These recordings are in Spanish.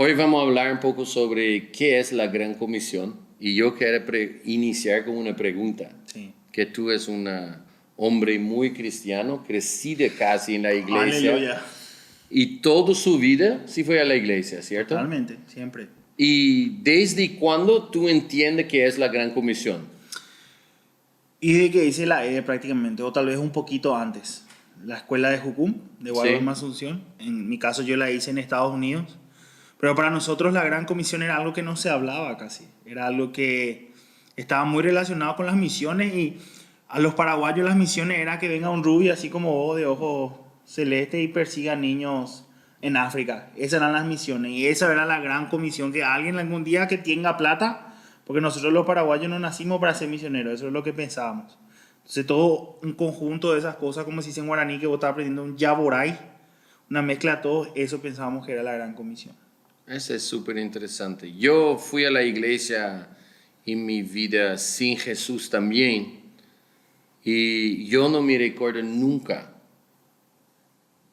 Hoy vamos a hablar un poco sobre qué es la Gran Comisión. Y yo quiero iniciar con una pregunta. Sí. Que tú eres un hombre muy cristiano, crecido casi en la iglesia. Aleluya. Y toda su vida sí fue a la iglesia, ¿cierto? Totalmente, siempre. ¿Y desde cuándo tú entiendes qué es la Gran Comisión? Y de que hice la E prácticamente, o tal vez un poquito antes. La escuela de Jucum, de Guadalajara, Asunción. En mi caso yo la hice en Estados Unidos. Pero para nosotros la Gran Comisión era algo que no se hablaba casi. Era algo que estaba muy relacionado con las misiones, y a los paraguayos las misiones era que venga un rubio así como vos de ojos celeste y persiga niños en África. Esas eran las misiones, y esa era la Gran Comisión, que alguien algún día que tenga plata, porque nosotros los paraguayos no nacimos para ser misioneros, eso es lo que pensábamos. Entonces todo un conjunto de esas cosas, como se dice en guaraní, que vos estás aprendiendo un yaboray, una mezcla de todo eso, pensábamos que era la Gran Comisión. Eso es súper interesante. Yo fui a la iglesia en mi vida sin Jesús también, y yo no me recuerdo nunca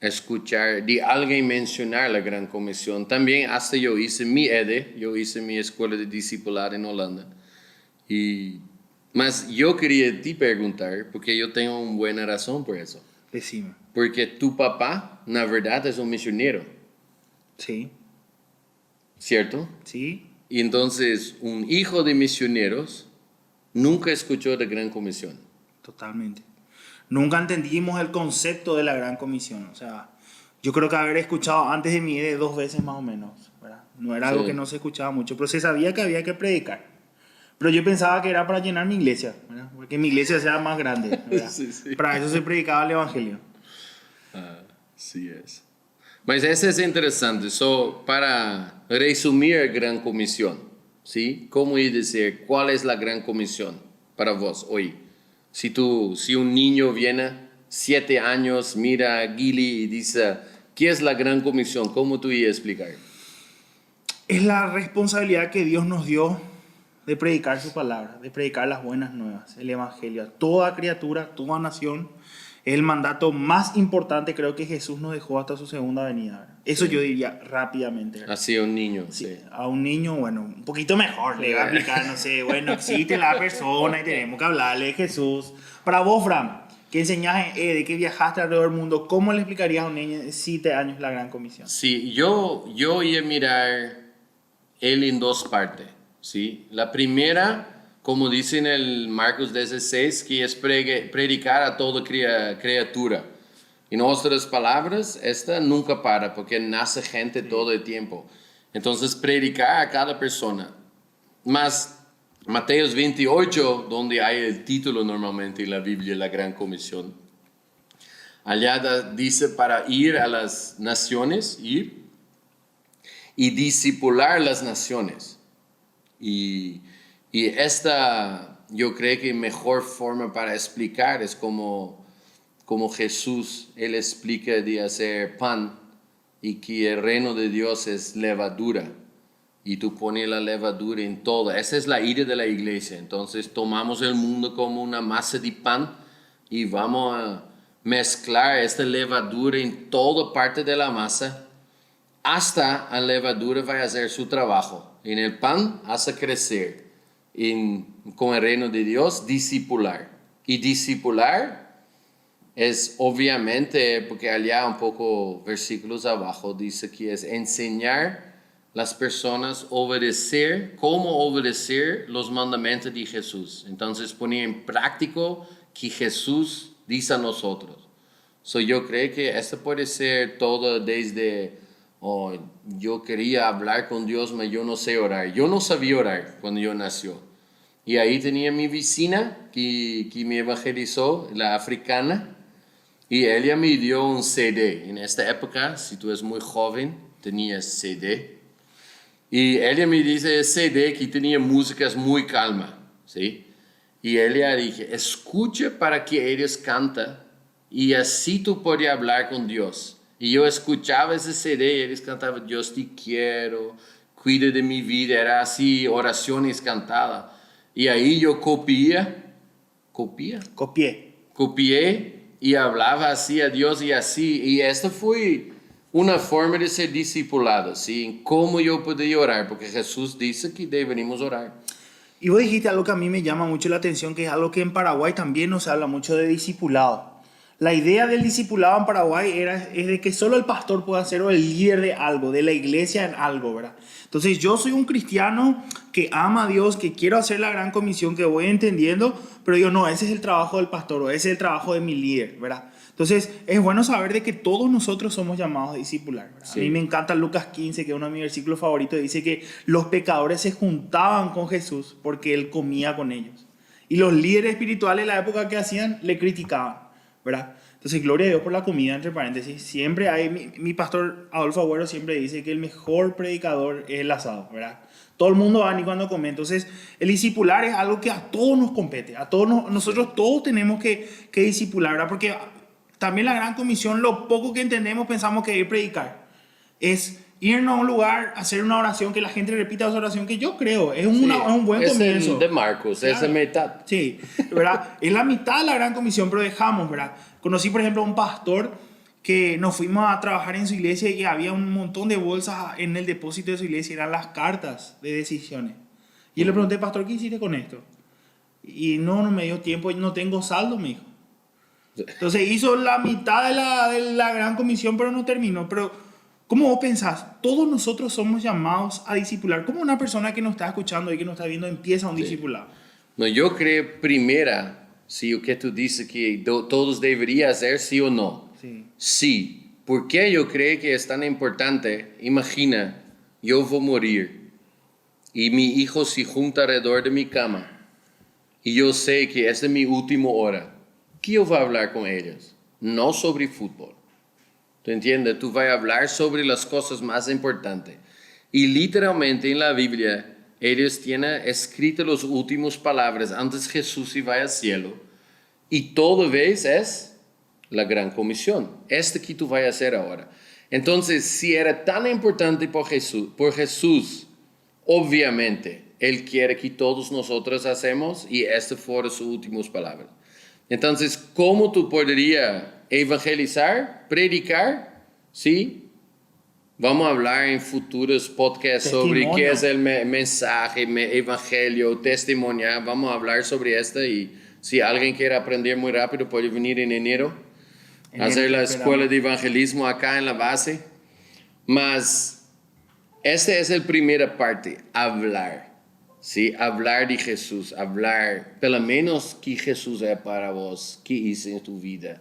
escuchar de alguien mencionar la Gran Comisión. También hasta yo hice mi EDE, yo hice mi escuela de discipulado en Holanda. Mas yo quería te preguntar, porque yo tengo una buena razón por eso. Decime. Porque tu papá, na verdad, es un misionero, Sí, ¿cierto? sí, Y entonces un hijo de misioneros nunca escuchó de Gran Comisión. totalmente. Nunca entendimos el concepto de la Gran Comisión. O sea, yo creo que haber escuchado antes de mi EDE 2 veces más o menos, ¿verdad? No era algo Sí. que no se escuchaba mucho, pero se sabía que había que predicar. Pero yo pensaba que era para llenar mi iglesia, ¿verdad? Porque mi iglesia sea más grande, ¿verdad? Sí, sí. Para eso se predicaba el Evangelio. Así es. Mas eso es interesante. Para resumir Gran Comisión, ¿sí? ¿Cómo decir cuál es la Gran Comisión para vos hoy? Si un niño viene, 7 años, mira a Gili y dice, ¿qué es la Gran Comisión? ¿Cómo tú ibas a explicar? Es la responsabilidad que Dios nos dio de predicar su palabra, de predicar las buenas nuevas, el Evangelio a toda criatura, toda nación. Es el mandato más importante, creo, que Jesús nos dejó hasta su segunda venida, ¿verdad? Eso Sí. yo diría rápidamente, ¿verdad? Así un niño, Sí, sí. a un niño, bueno, un poquito mejor le va a aplicar, no sé, bueno, existe la persona y tenemos que hablarle de Jesús. Para vos, Fran, que enseñás de que viajaste alrededor del mundo, ¿cómo le explicarías a un niño de 7 años la Gran Comisión? Sí, yo iba a mirar él en dos partes, ¿sí? La primera, como dice en el Marcos 16, que es predicar a toda criatura. En otras palabras, esta nunca para, porque nace gente todo el tiempo. Entonces, predicar a cada persona. Más Mateos 28, donde hay el título normalmente en la Biblia, la Gran Comisión. Allá dice para ir a las naciones, ir y discipular las naciones. Y esta, yo creo que mejor forma para explicar es como Jesús, Él explica de hacer pan y que el reino de Dios es levadura. Y tú pones la levadura en todo. Esa es la idea de la iglesia. Entonces tomamos el mundo como una masa de pan y vamos a mezclar esta levadura en toda parte de la masa hasta la levadura va a hacer su trabajo. En el pan hace crecer. Con el reino de Dios, discipular. Y discipular es obviamente, porque allá un poco versículos abajo dice que es enseñar las personas cómo obedecer los mandamientos de Jesús. Entonces poner en práctico que Jesús dice a nosotros. Yo creo que esto puede ser todo desde, yo quería hablar con Dios, pero yo no sé orar. Yo no sabía orar cuando yo nació. Y ahí tenía mi vecina que me evangelizó, la africana, y ella me dio un CD. En esta época, si tú eres muy joven, tenías CD. Y ella me dice CD que tenía músicas muy calmas, ¿sí? Y ella dije, escucha para que ellos canten y así tú puedes hablar con Dios. Y yo escuchaba ese CD y ellos cantaban, Dios te quiero, cuida de mi vida, era así, oraciones cantadas. Y ahí yo copié y hablaba así a Dios y así. Y esto fue una forma de ser discipulado, ¿sí? En cómo yo podría orar, porque Jesús dice que deberíamos orar. Y vos dijiste algo que a mí me llama mucho la atención, que es algo que en Paraguay también no se habla mucho de discipulado. La idea del discipulado en Paraguay es de que solo el pastor pueda ser o el líder de algo, de la iglesia en algo, ¿verdad? Entonces yo soy un cristiano que ama a Dios, que quiero hacer la gran comisión, que voy entendiendo, pero yo no, ese es el trabajo del pastor o ese es el trabajo de mi líder, ¿verdad? Entonces es bueno saber de que todos nosotros somos llamados a discipular, ¿verdad? Sí. A mí me encanta Lucas 15, que es uno de mis versículos favoritos, dice que los pecadores se juntaban con Jesús porque Él comía con ellos. Y los líderes espirituales en la época que hacían, le criticaban, ¿verdad? Entonces, gloria a Dios por la comida, entre paréntesis. Siempre hay, mi pastor Adolfo Agüero siempre dice que el mejor predicador es el asado, ¿verdad? Todo el mundo va ni cuando come. Entonces, el discipular es algo que a todos nos compete. A todos nosotros todos tenemos que discipular, ¿verdad? Porque también la gran comisión, lo poco que entendemos, pensamos que ir a predicar es irnos a un lugar, hacer una oración, que la gente repita esa oración, que yo creo es un buen comienzo. Es el de Marcos, claro. Es la mitad. Sí, ¿verdad? Es la mitad de la gran comisión, pero dejamos, ¿verdad? Conocí, por ejemplo, a un pastor que nos fuimos a trabajar en su iglesia y había un montón de bolsas en el depósito de su iglesia, eran las cartas de decisiones. Y yo le pregunté, pastor, ¿qué hiciste con esto? Y no me dio tiempo, no tengo saldo, me dijo. Entonces hizo la mitad de la gran comisión, pero no terminó. Pero, ¿cómo vos pensás? Todos nosotros somos llamados a discipular. ¿Cómo una persona que nos está escuchando y que nos está viendo empieza un discipulado? No, yo creo primera, sí, o que tú dices que todos deberían hacer, sí o no. Sí. Sí. ¿Por qué yo creo que es tan importante? Imagina, yo voy a morir y mi hijo se junta alrededor de mi cama y yo sé que esta es mi última hora. ¿Qué yo voy a hablar con ellos? No sobre fútbol. ¿Tú entiendes? Tú vas a hablar sobre las cosas más importantes. Y literalmente en la Biblia, ellos tienen escritas las últimas palabras antes Jesús iba al cielo. Y toda vez es la gran comisión. Esta que tú vas a hacer ahora. Entonces, si era tan importante por Jesús, obviamente, Él quiere que todos nosotros hacemos y estas fueron sus últimas palabras. Entonces, ¿cómo tú podrías evangelizar, predicar? ¿Sí? Vamos a hablar en futuros podcasts sobre qué es el mensaje, evangelio, testimonial. Vamos a hablar sobre esto y si alguien quiere aprender muy rápido puede venir en enero, hacer la escuela de evangelismo acá en la base. Mas, esta es la primera parte, hablar. Sí, hablar de Jesús, hablar, pelo menos que Jesús es para vos, que hizo en tu vida.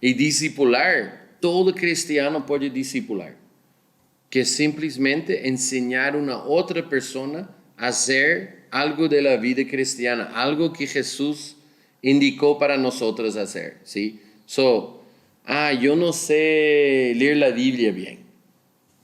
Y discipular, todo cristiano puede discipular, que es simplemente enseñar a una otra persona a hacer algo de la vida cristiana, algo que Jesús indicó para nosotros hacer, ¿sí? Yo no sé leer la Biblia bien.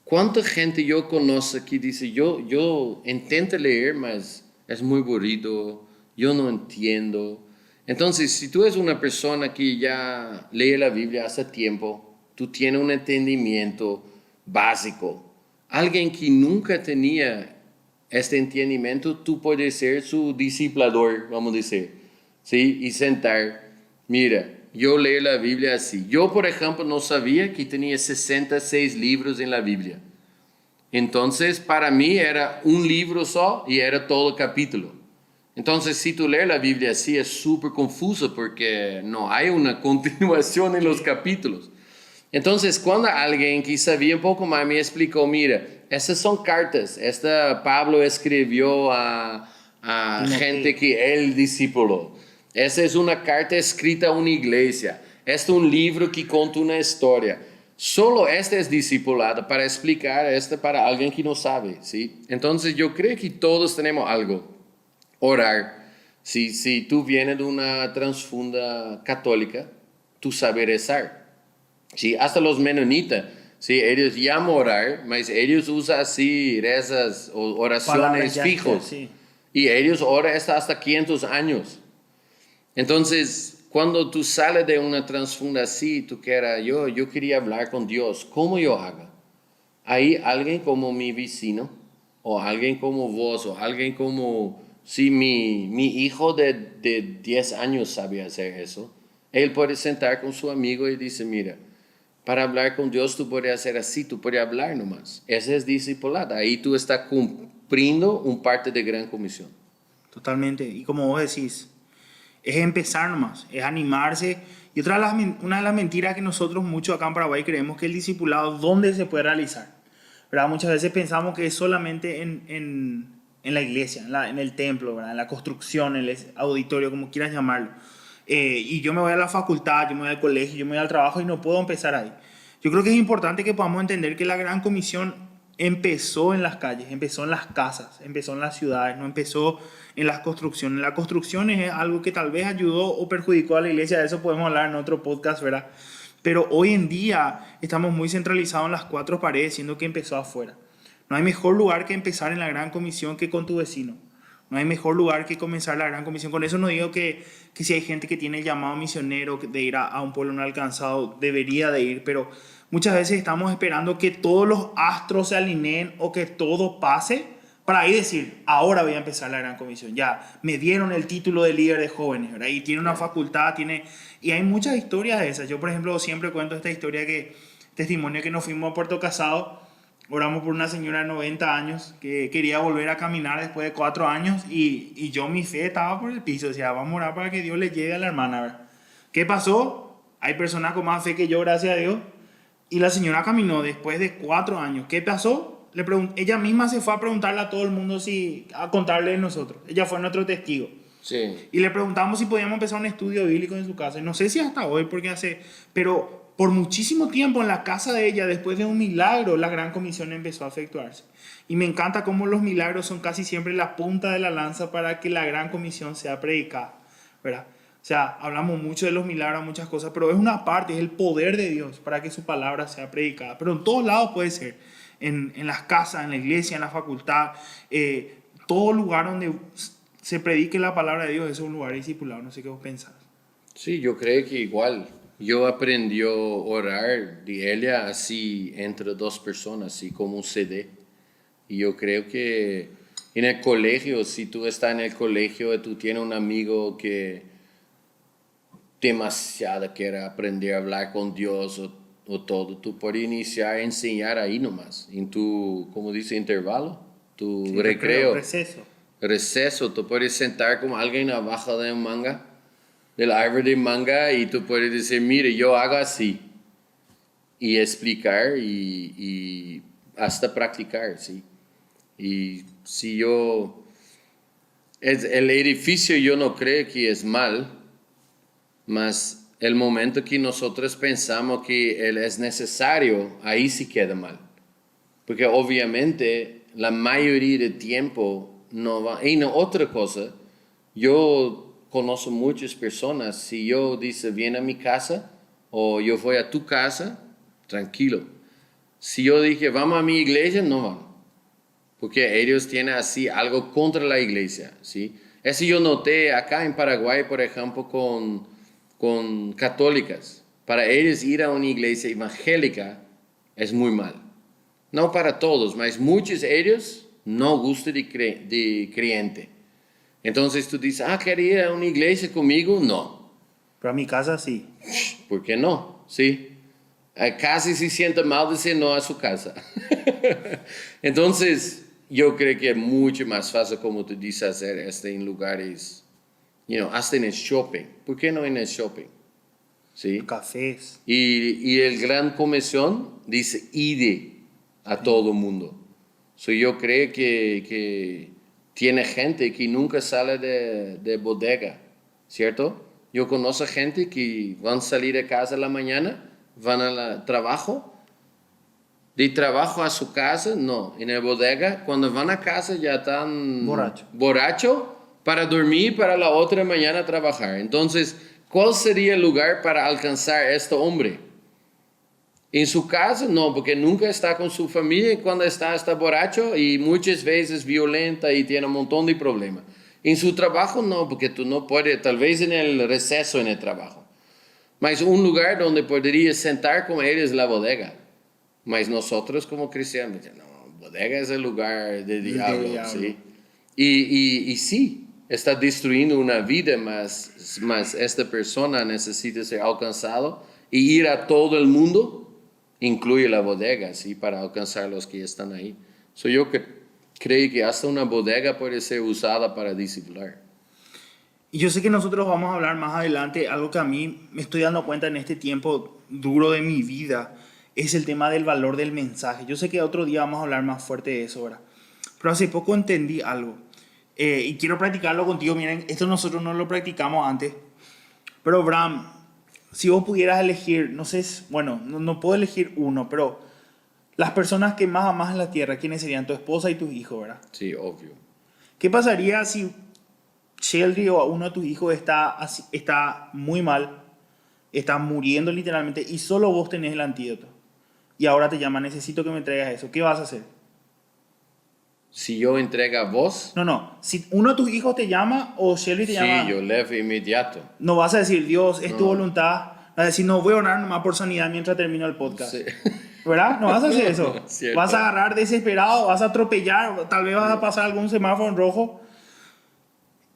¿Cuánta gente yo conozco que dice, yo intento leer, mas es muy aburrido, yo no entiendo? Entonces, si tú eres una persona que ya lee la Biblia hace tiempo, tú tienes un entendimiento básico. Alguien que nunca tenía este entendimiento, tú puedes ser su discipulador, vamos a decir, ¿sí? Y sentar, mira, yo leo la Biblia así. Yo, por ejemplo, no sabía que tenía 66 libros en la Biblia. Entonces, para mí era un libro solo y era todo el capítulo. Entonces, si tú lees la Biblia así, es súper confuso porque no hay una continuación en los capítulos. Entonces, cuando alguien que sabía un poco más me explicó, mira, estas son cartas. Pablo escribió a gente que él discipuló. Esta es una carta escrita a una iglesia. Este es un libro que cuenta una historia. Solo este es discipulado para explicar esto para alguien que no sabe, ¿sí? Entonces yo creo que todos tenemos algo. Orar. Si tú vienes de una transfunda católica, tú sabes rezar. ¿Sí? Hasta los menonitas, ¿sí? Ellos llaman orar, pero ellos usan así rezas o oraciones fijos. Sí. Y ellos oran hasta 500 años. Entonces, cuando tú sales de una transfunda así, tú quieras, yo quería hablar con Dios, ¿cómo yo hago? Hay alguien como mi vecino, o alguien como vos, o alguien como, si mi hijo de 10 años sabe hacer eso, él puede sentar con su amigo y dice, mira, Para hablar con Dios tú puedes hacer así, tú puedes hablar nomás. Ese es discipulado. Ahí tú estás cumpliendo un parte de gran comisión. Totalmente. Y como vos decís, es empezar nomás, es animarse. Y una de las mentiras que nosotros mucho acá en Paraguay creemos que el discipulado, ¿dónde se puede realizar? ¿Verdad? Muchas veces pensamos que es solamente en la iglesia, en el templo, ¿verdad? En la construcción, en el auditorio, como quieras llamarlo. Y yo me voy a la facultad, yo me voy al colegio, yo me voy al trabajo y no puedo empezar ahí. Yo creo que es importante que podamos entender que la Gran Comisión empezó en las calles, empezó en las casas, empezó en las ciudades, no empezó en las construcciones. La construcción es algo que tal vez ayudó o perjudicó a la iglesia, de eso podemos hablar en otro podcast, ¿verdad? Pero hoy en día estamos muy centralizados en las cuatro paredes, siendo que empezó afuera. No hay mejor lugar que empezar en la Gran Comisión que con tu vecino. No hay mejor lugar que comenzar la Gran Comisión. Con eso no digo que si hay gente que tiene el llamado misionero de ir a un pueblo no alcanzado, debería de ir, pero muchas veces estamos esperando que todos los astros se alineen o que todo pase para ahí decir, ahora voy a empezar la Gran Comisión. Ya, me dieron el título de líder de jóvenes, ¿verdad? Y tiene una facultad, y hay muchas historias de esas. Yo, por ejemplo, siempre cuento esta historia testimonio que nos fuimos a Puerto Casado. Oramos por una señora de 90 años que quería volver a caminar después de 4 años y yo, mi fe estaba por el piso. Decía, vamos a orar para que Dios le llegue a la hermana. ¿Verdad? ¿Qué pasó? Hay personas con más fe que yo, gracias a Dios. Y la señora caminó después de 4 años. ¿Qué pasó? Ella misma se fue a preguntarle a todo el mundo, a contarle de nosotros. Ella fue nuestro testigo. Sí. Y le preguntamos si podíamos empezar un estudio bíblico en su casa. Y no sé si hasta hoy, pero por muchísimo tiempo en la casa de ella, después de un milagro, la Gran Comisión empezó a efectuarse. Y me encanta cómo los milagros son casi siempre la punta de la lanza para que la Gran Comisión sea predicada, ¿verdad? O sea, hablamos mucho de los milagros, muchas cosas, pero es una parte, es el poder de Dios para que su palabra sea predicada. Pero en todos lados puede ser, en las casas, en la iglesia, en la facultad, todo lugar donde se predique la palabra de Dios es un lugar discipulado. No sé qué vos pensás. Sí, yo creo que igual. Yo aprendí a orar de ella así entre dos personas, así como un CD. Y yo creo que en el colegio, si tú estás en el colegio y tú tienes un amigo que demasiado quiere aprender a hablar con Dios o todo, tú puedes iniciar a enseñar ahí nomás, en tu, como dice, intervalo, tu Sí, recreo, receso. tú puedes sentar como alguien abajo de un manga, del árbol de manga y tú puedes decir, mire, yo hago así y explicar y hasta practicar, ¿sí? Y si el edificio yo no creo que es mal, mas el momento que nosotros pensamos que él es necesario, ahí sí queda mal. Porque obviamente la mayoría del tiempo no va. Y no, otra cosa, yo conozco muchas personas, si yo dice, viene a mi casa o yo voy a tu casa, tranquilo. Si yo dije, vamos a mi iglesia, no van. Porque ellos tienen así algo contra la iglesia, ¿sí? Eso yo noté acá en Paraguay, por ejemplo, con católicas. Para ellos ir a una iglesia evangélica es muy mal. No para todos, mas muchos de ellos no gustan de creyente. Entonces tú dices, ¿quería ir a una iglesia conmigo? No. Pero a mi casa sí. ¿Por qué no? Sí. Casi se siente mal decir no a su casa. Entonces, yo creo que es mucho más fácil, como tú dices, hacer esto en lugares, hasta en el shopping. ¿Por qué no en el shopping? ¿Sí? Cafés. Y el Gran Comisión dice, ide a todo el mundo. Yo creo que tiene gente que nunca sale de bodega, ¿cierto? Yo conozco gente que van a salir de casa a la mañana, van al trabajo, de trabajo a su casa, no, en la bodega, cuando van a casa ya están borracho para dormir para la otra mañana trabajar. Entonces, ¿cuál sería el lugar para alcanzar a este hombre? En su casa, no, porque nunca está con su familia cuando está borracho y muchas veces violenta y tiene un montón de problemas. En su trabajo, no, porque tú no puedes, tal vez en el receso en el trabajo. Mas un lugar donde podrías sentar con él es la bodega. Mas nosotros como cristianos, no, bodega es el lugar del diablo, ¿sí? Y sí, está destruyendo una vida, mas esta persona necesita ser alcanzado y ir a todo el mundo. incluye la bodega, ¿sí? Para alcanzar los que están ahí. So yo creo que hasta una bodega puede ser usada para discipular. Y yo sé que nosotros vamos a hablar más adelante, algo que a mí me estoy dando cuenta en este tiempo duro de mi vida, es el tema del valor del mensaje. Yo sé que otro día vamos a hablar más fuerte de eso, ¿verdad? Pero hace poco entendí algo y quiero practicarlo contigo. Miren, esto nosotros no lo practicamos antes, pero Bram, si vos pudieras elegir, no sé, bueno, no puedo elegir uno, pero las personas que más amas en la tierra, ¿quiénes serían? Tu esposa y tus hijos, ¿verdad? Sí, obvio. ¿Qué pasaría si Sheldry o uno de tus hijos está muy mal, está muriendo literalmente y solo vos tenés el antídoto? Y ahora te llama, necesito que me traigas eso. ¿Qué vas a hacer? Si yo entrego a vos, No. Si uno de tus hijos te llama o Sheldry te llama, sí, yo levo inmediato. no vas a decir, Dios, es tu No. voluntad. Vas a decir, no voy a orar nomás por sanidad mientras termino el podcast. Sí. ¿Verdad? No vas a hacer eso. Cierto. Vas a agarrar desesperado, vas a atropellar, tal vez vas a pasar algún semáforo en rojo.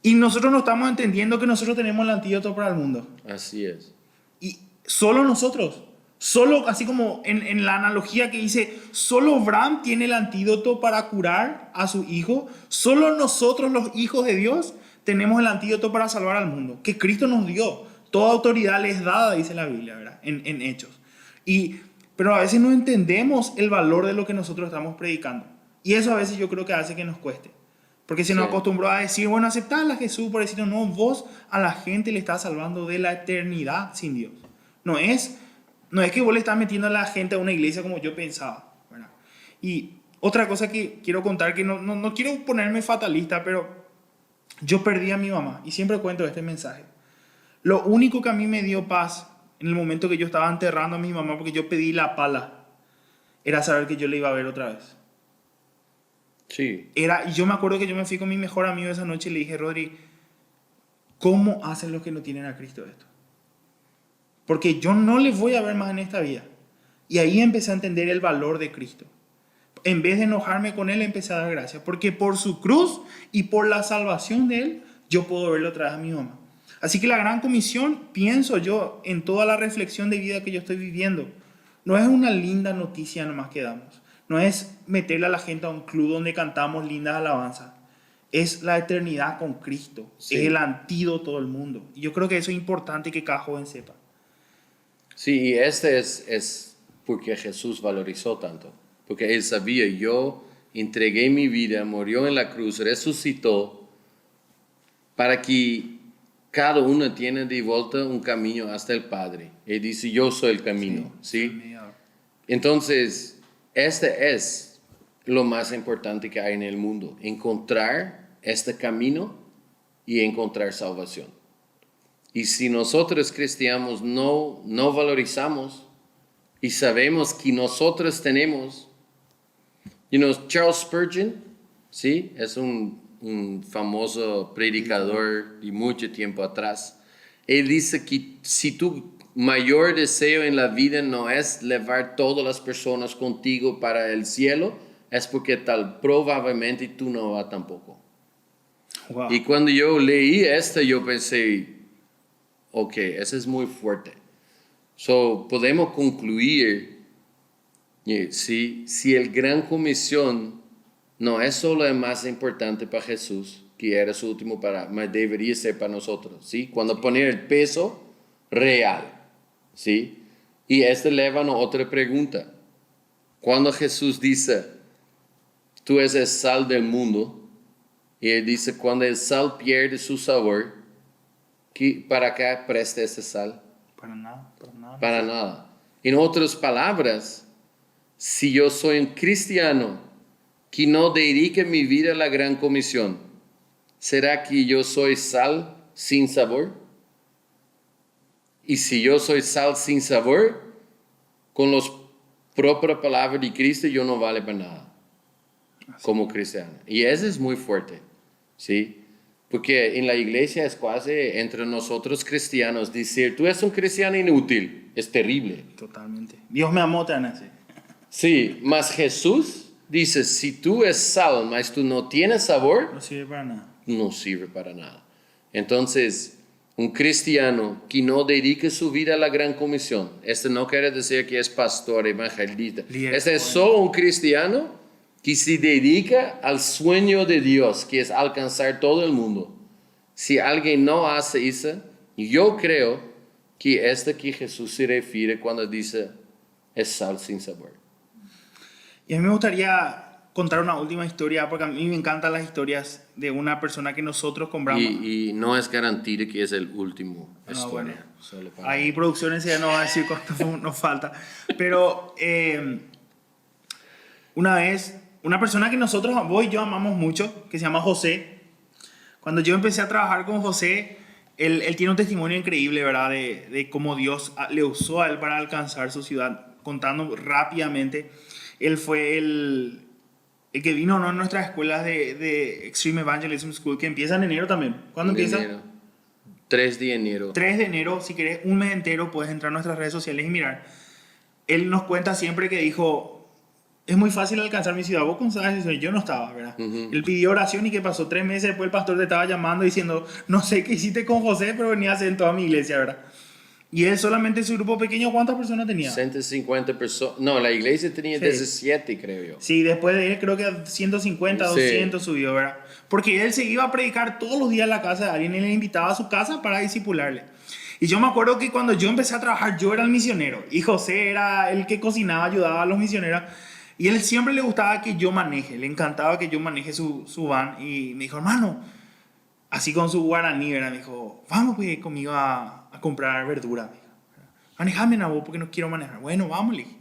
Y nosotros no estamos entendiendo que nosotros tenemos el antídoto para el mundo. Así es. Y solo nosotros. Solo, así como en la analogía que hice, solo Bram tiene el antídoto para curar a su hijo. Solo nosotros, los hijos de Dios, tenemos el antídoto para salvar al mundo. Que Cristo nos dio. Toda autoridad les es dada, dice la Biblia, ¿verdad? En Hechos. Pero a veces no entendemos el valor de lo que nosotros estamos predicando. Y eso a veces yo creo que hace que nos cueste. Porque se nos acostumbró a decir, bueno, aceptar a Jesús por decir, no, vos a la gente le estás salvando de la eternidad sin Dios. No es que vos le estás metiendo a la gente a una iglesia como yo pensaba, ¿verdad? Y otra cosa que quiero contar, que no quiero ponerme fatalista, pero yo perdí a mi mamá y siempre cuento este mensaje. Lo único que a mí me dio paz en el momento que yo estaba enterrando a mi mamá, porque yo pedí la pala, era saber que yo le iba a ver otra vez. Sí. Y yo me acuerdo que yo me fui con mi mejor amigo esa noche y le dije, Rodri, ¿cómo hacen los que no tienen a Cristo esto? Porque yo no les voy a ver más en esta vida. Y ahí empecé a entender el valor de Cristo. En vez de enojarme con Él, empecé a dar gracias. Porque por su cruz y por la salvación de Él, yo puedo verle otra vez a mi mamá. Así que la gran comisión, pienso yo, en toda la reflexión de vida que yo estoy viviendo, no es una linda noticia nomás que damos. No es meterle a la gente a un club donde cantamos lindas alabanzas. Es la eternidad con Cristo. Sí. Es el antídoto del mundo. Y yo creo que eso es importante que cada joven sepa. Sí, y este es porque Jesús valorizó tanto. Porque Él sabía, yo entregué mi vida, murió en la cruz, resucitó, para que cada uno tiene de vuelta un camino hasta el Padre. Él dice, yo soy el camino. ¿Sí? Entonces, este es lo más importante que hay en el mundo. Encontrar este camino y encontrar salvación. Y si nosotros cristianos no valorizamos y sabemos que nosotros tenemos, Charles Spurgeon, ¿sí? Es un famoso predicador de mucho tiempo atrás. Él dice que si tu mayor deseo en la vida no es llevar todas las personas contigo para el cielo, es porque tal probablemente tú no vas tampoco. Wow. Y cuando yo leí esto, yo pensé, ok, eso es muy fuerte. So, podemos concluir, si el gran comisión no es solo el más importante para Jesús, que era su último para, mas debería ser para nosotros, ¿sí? Cuando poner el peso real, ¿sí? Y esto lleva a otra pregunta. Cuando Jesús dice, tú eres el sal del mundo, y Él dice, cuando el sal pierde su sabor, ¿para qué presta ese sal? Para nada. Para nada. En otras palabras, si yo soy un cristiano que no dedique mi vida a la gran comisión, ¿será que yo soy sal sin sabor? Y si yo soy sal sin sabor, con las propias palabras de Cristo, yo no vale para nada como cristiano. Y eso es muy fuerte, ¿sí? Porque en la iglesia es casi entre nosotros cristianos decir, tú eres un cristiano inútil, es terrible. Totalmente. Dios me amó tan así. Sí, mas Jesús dice, si tú eres sal, mas tú no tienes sabor, no sirve para nada. No sirve para nada. Entonces, un cristiano que no dedica su vida a la gran comisión, este no quiere decir que es pastor, evangelista. Este es solo un cristiano que se dedica al sueño de Dios, que es alcanzar todo el mundo. Si alguien no hace eso, yo creo que que Jesús se refiere cuando dice es sal sin sabor. Y a mí me gustaría contar una última historia, porque a mí me encantan las historias de una persona que nosotros compramos. Y no es garantía que es el último historia. Bueno, Solo para... ahí producciones ya no va a decir cuánto nos falta. Pero una vez, una persona que nosotros, vos y yo amamos mucho, que se llama José. Cuando yo empecé a trabajar con José, él tiene un testimonio increíble, ¿verdad? De cómo Dios le usó a él para alcanzar su ciudad. Contando rápidamente, él fue el que vino, ¿no?, en nuestras escuelas de Extreme Evangelism School, que empieza en enero también. ¿Cuándo empieza? Enero. 3 de enero. 3 de enero, si querés un mes entero, puedes entrar a nuestras redes sociales y mirar. Él nos cuenta siempre que dijo, es muy fácil alcanzar mi ciudad. Vos sabes eso, yo no estaba, ¿verdad? Él pidió oración y ¿qué pasó? 3 meses después el pastor te estaba llamando diciendo, no sé qué hiciste con José, pero venía a hacer en toda mi iglesia, ¿verdad? Y él solamente en su grupo pequeño, ¿cuántas personas tenía? 150 personas. No, la iglesia tenía 17, creo yo. Sí, después de él creo que 150, 200 subió, ¿verdad? Porque él se iba a predicar todos los días en la casa de alguien y le invitaba a su casa para discipularle. Y yo me acuerdo que cuando yo empecé a trabajar, yo era el misionero. Y José era el que cocinaba, ayudaba a los misioneros. Y él siempre le gustaba que yo maneje, le encantaba que yo maneje su van. Y me dijo, hermano, así con su guaraní, ¿verdad? Me dijo, vamos pues conmigo a comprar verdura. Manejame, Nabo, porque no quiero manejar. Bueno, vamos, le dije.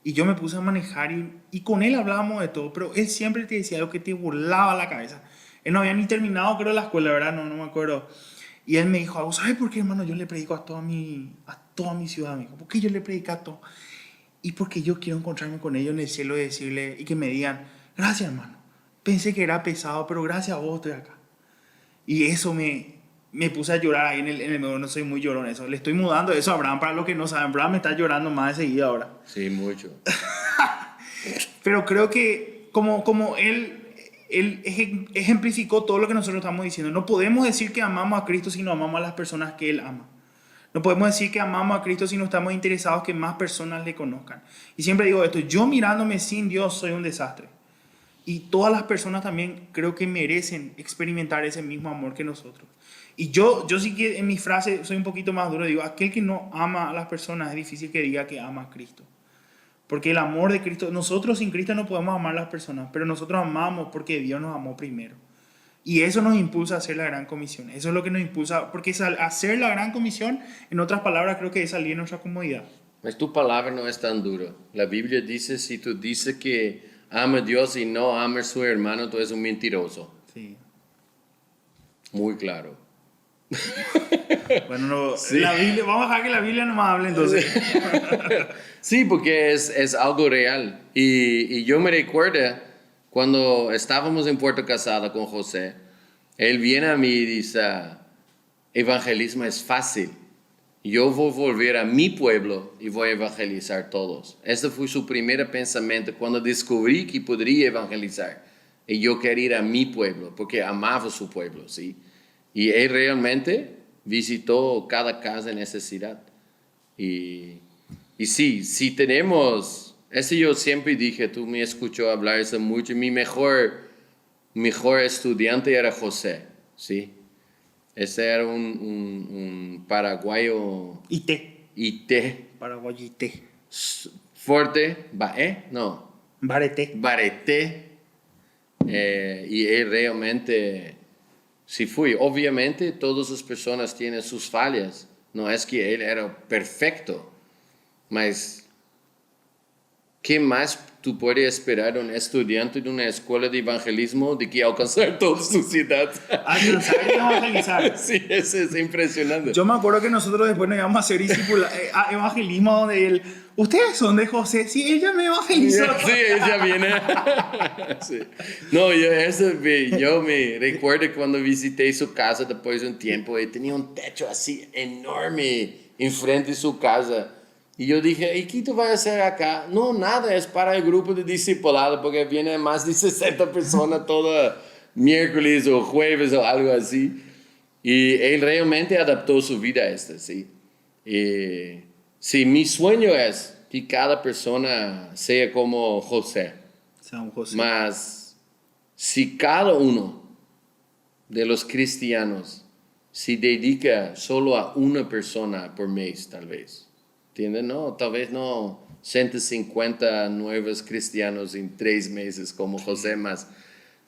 Y yo me puse a manejar y con él hablábamos de todo, pero él siempre te decía algo que te volaba la cabeza. Él no había ni terminado, creo, la escuela, ¿verdad? No me acuerdo. Y él me dijo, ¿sabes por qué, hermano? Yo le predico a toda mi ciudad, me dijo. ¿Por qué yo le predico a todo? Y porque yo quiero encontrarme con ellos en el cielo y decirle, y que me digan, gracias, hermano. Pensé que era pesado, pero gracias a vos estoy acá. Y eso me puse a llorar ahí en el no soy muy llorón eso. Le estoy mudando eso a Abraham, para los que no saben. Abraham me está llorando más de seguida ahora. Sí, mucho. Pero creo que como él ejemplificó todo lo que nosotros estamos diciendo. No podemos decir que amamos a Cristo si no amamos a las personas que Él ama. No podemos decir que amamos a Cristo si no estamos interesados que más personas le conozcan. Y siempre digo esto, yo mirándome sin Dios soy un desastre. Y todas las personas también creo que merecen experimentar ese mismo amor que nosotros. Y yo sí que en mi frase soy un poquito más duro. Digo, aquel que no ama a las personas es difícil que diga que ama a Cristo. Porque el amor de Cristo, nosotros sin Cristo no podemos amar a las personas, pero nosotros amamos porque Dios nos amó primero. Y eso nos impulsa a hacer la gran comisión. Eso es lo que nos impulsa, porque hacer la gran comisión, en otras palabras, creo que es salir de nuestra comodidad. Mas tu palabra no es tan dura. La Biblia dice, si tú dices que ama a Dios y no ama a su hermano, tú eres un mentiroso. Sí. Muy claro. Bueno, no, Sí. la Biblia, vamos a dejar que la Biblia no más hable entonces. Sí, porque es algo real. Y yo me recuerdo cuando estábamos en Puerto Casada con José, él viene a mí y dice, evangelismo es fácil. Yo voy a volver a mi pueblo y voy a evangelizar todos. Ese fue su primer pensamiento cuando descubrí que podría evangelizar. Y yo quería ir a mi pueblo porque amaba su pueblo, ¿sí? Y él realmente visitó cada casa de necesidad. Y sí tenemos, eso yo siempre dije, tú me escuchó hablar eso mucho, mi mejor estudiante era José, ¿sí? Ese era un paraguayo. IT. Paraguayo IT. Fuerte, Bareté. Bareté. Y él realmente, sí fue. Obviamente todas las personas tienen sus fallas. No es que él era perfecto. Mas, ¿qué más tú puedes esperar de un estudiante de una escuela de evangelismo de que alcanzar toda su ciudad? Alcanzar y evangelizar. Sí, eso es impresionante. Yo me acuerdo que nosotros después nos íbamos a hacer evangelismo donde él, ustedes son de José, sí, ella me evangelizó. Sí, ella viene. Sí. No, yo me recuerdo cuando visité su casa después de un tiempo y tenía un techo así enorme enfrente de su casa. Y yo dije, ¿y qué tú vas a hacer acá? No, nada, es para el grupo de discipulado porque vienen más de 60 personas todo miércoles o jueves o algo así. Y él realmente adaptó su vida a esto, ¿sí? Sí, mi sueño es que cada persona sea como José. San José. Mas si cada uno de los cristianos se dedica solo a una persona por mes, tal vez, ¿entienden? No, tal vez no 150 nuevos cristianos en 3 meses como José, más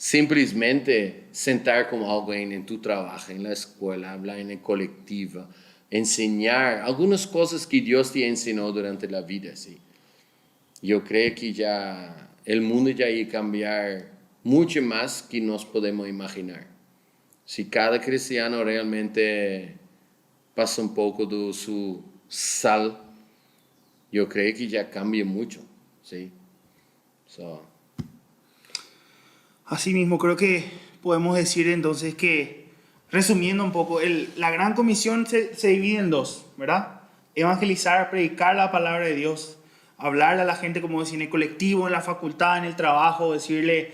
simplemente sentar con alguien en tu trabajo, en la escuela, hablar en el colectivo, enseñar algunas cosas que Dios te enseñó durante la vida, ¿sí? Yo creo que ya el mundo ya va a cambiar mucho más que nos podemos imaginar. Si cada cristiano realmente pasa un poco de su sal, yo creo que ya cambia mucho, ¿sí? So. Así mismo, creo que podemos decir entonces que, resumiendo un poco, la gran comisión se divide en dos, ¿verdad? Evangelizar, predicar la palabra de Dios, hablarle a la gente, como decir, en el colectivo, en la facultad, en el trabajo, decirle,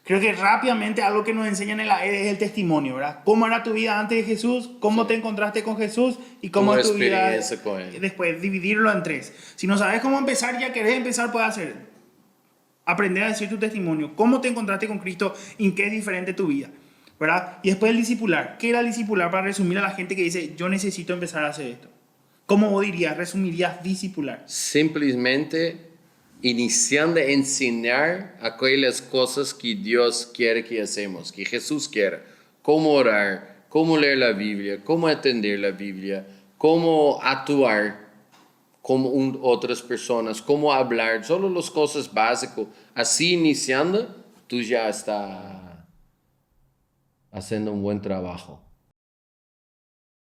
creo que rápidamente algo que nos enseñan en la EDE es el testimonio, ¿verdad? ¿Cómo era tu vida antes de Jesús? ¿Cómo te encontraste con Jesús? ¿Y cómo es tu vida con él. después? Dividirlo en tres. Si no sabes cómo empezar, ya querés empezar, puedes hacer. Aprender a decir tu testimonio, cómo te encontraste con Cristo, en qué es diferente tu vida, ¿verdad? Y después el discipular. ¿Qué era el discipular para resumir a la gente que dice, yo necesito empezar a hacer esto? ¿Cómo vos dirías, resumirías discipular? Simplemente iniciando a enseñar aquellas cosas que Dios quiere que hacemos, que Jesús quiere. Cómo orar, cómo leer la Biblia, cómo entender la Biblia, cómo actuar como otras personas, cómo hablar, solo las cosas básicas. Así iniciando, tú ya estás haciendo un buen trabajo.